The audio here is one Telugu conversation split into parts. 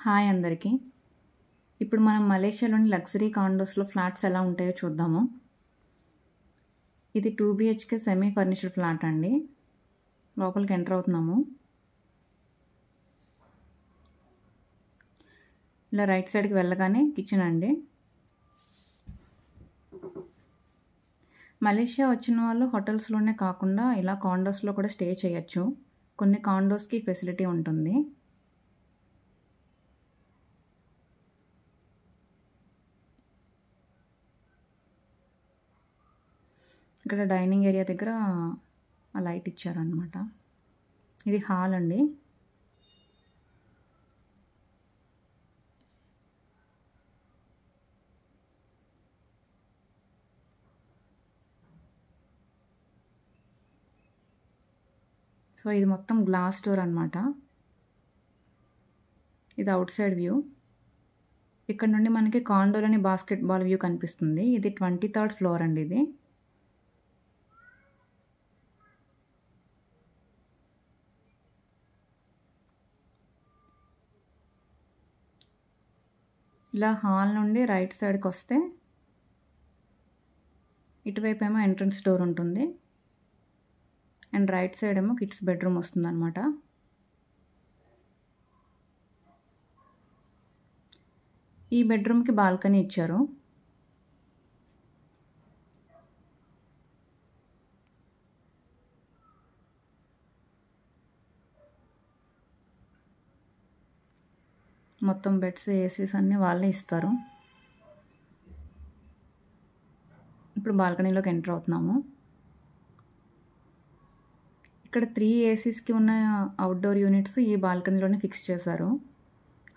హాయ్ అందరికీ. ఇప్పుడు మనం మలేషియాలోని లగ్జరీ కాండోస్‌లో ఫ్లాట్స్ ఎలా ఉంటాయో చూద్దాము. ఇది 2 బీహెచ్‌కే సెమీ ఫర్నిష్డ్ ఫ్లాట్ అండి. లోపలికి ఎంటర్ అవుతున్నాము. ఇలా రైట్ సైడ్‌కి వెళ్ళగానే కిచెన్ అండి. మలేషియా వచ్చిన వాళ్ళు హోటల్స్‌లోనే కాకుండా ఇలా కాండోస్‌లో కూడా స్టే చేయొచ్చు. కొన్ని కాండోస్‌కి ఫెసిలిటీ ఉంటుంది. ఇక్కడ డైనింగ్ ఏరియా దగ్గర ఆ లైట్ ఇచ్చారనమాట. ఇది హాల్ అండి. సో ఇది మొత్తం గ్లాస్ డోర్ అనమాట. ఇది అవుట్ సైడ్ వ్యూ. ఇక్కడ నుండి మనకి కాండోలోని బాస్కెట్బాల్ వ్యూ కనిపిస్తుంది. ఇది 23rd ఫ్లోర్ అండి ఇది. ఇలా హాల్ నుండి రైట్ సైడ్కి వస్తే ఇటువైపు ఏమో ఎంట్రన్స్ డోర్ ఉంటుంది అండ్ రైట్ సైడ్ ఏమో కిడ్స్ బెడ్రూమ్ వస్తుంది అనమాట. ఈ బెడ్రూమ్కి బాల్కనీ ఇచ్చారు. మొత్తం బెడ్స్ ఏసీస్ అన్నీ వాళ్ళే ఇస్తారు. ఇప్పుడు బాల్కనీలోకి ఎంటర్ అవుతున్నాము. ఇక్కడ 3 ఏసీస్కి ఉన్న అవుట్డోర్ యూనిట్స్ ఈ బాల్కనీలోనే ఫిక్స్ చేశారు.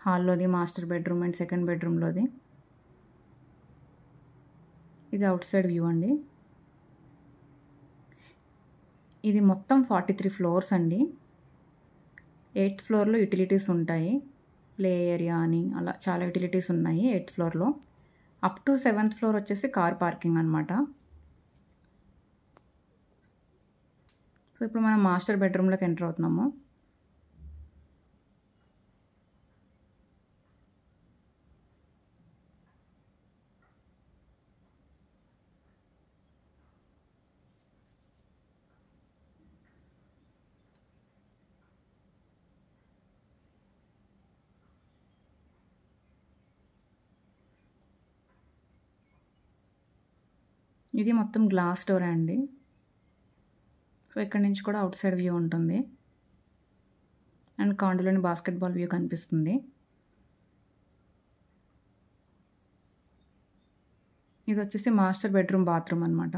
హాల్లోది, మాస్టర్ బెడ్రూమ్ అండ్ సెకండ్ బెడ్రూమ్లోది. ఇది అవుట్ సైడ్ వ్యూ అండి. ఇది మొత్తం 43 ఫ్లోర్స్ అండి. 8th ఫ్లోర్లో యూటిలిటీస్ ఉంటాయి. ప్లే ఏరియా అని అలా చాలా యూటిలిటీస్ ఉన్నాయి 8th ఫ్లోర్లో. అప్ టు 7th ఫ్లోర్ వచ్చేసి కార్ పార్కింగ్ అనమాట. సో ఇప్పుడు మనం మాస్టర్ బెడ్రూమ్లోకి ఎంటర్ అవుతున్నాము. ఇది మొత్తం గ్లాస్ డోర్ అండి. సో ఇక్కడ నుంచి కూడా అవుట్ సైడ్ వ్యూ ఉంటుంది అండ్ కాండోలోని బాస్కెట్బాల్ వ్యూ కనిపిస్తుంది. ఇది వచ్చేసి మాస్టర్ బెడ్రూమ్ బాత్రూమ్ అనమాట.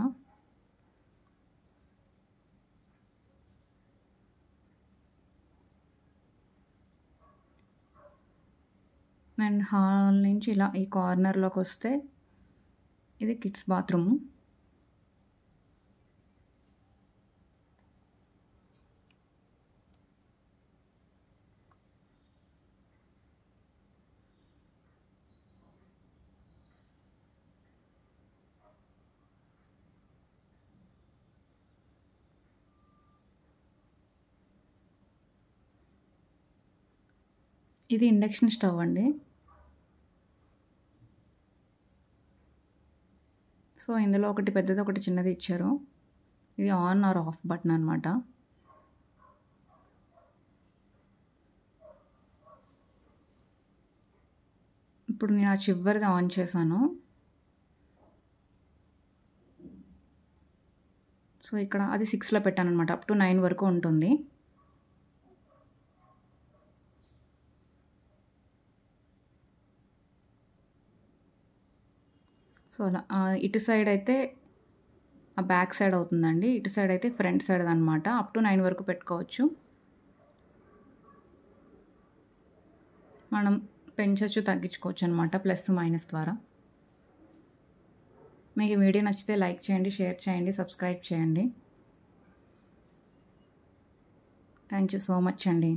అండ్ హాల్ నుంచి ఇలా ఈ కార్నర్లోకి వస్తే ఇది కిడ్స్ బాత్రూమ్. ఇది ఇండక్షన్ స్టవ్ అండి. సో ఇందులో ఒకటి పెద్దది ఒకటి చిన్నది ఇచ్చారు. ఇది ఆన్ ఆర్ ఆఫ్ బటన్ అనమాట. ఇప్పుడు నేను ఆ చివరిది ఆన్ చేశాను. సో ఇక్కడ అది 6లో పెట్టాను అనమాట. అప్ టు 9 వరకు ఉంటుంది. సో అలా ఇటు సైడ్ అయితే ఆ బ్యాక్ సైడ్ అవుతుందండి. ఇటు సైడ్ అయితే ఫ్రంట్ సైడ్ అనమాట. అప్ టు 9 వరకు పెట్టుకోవచ్చు. మనం పెంచచ్చు, తగ్గించుకోవచ్చు అనమాట ప్లస్ మైనస్ ద్వారా. మీకు వీడియో నచ్చితే లైక్ చేయండి, షేర్ చేయండి, సబ్స్క్రైబ్ చేయండి. థ్యాంక్ యూ సో మచ్ అండి.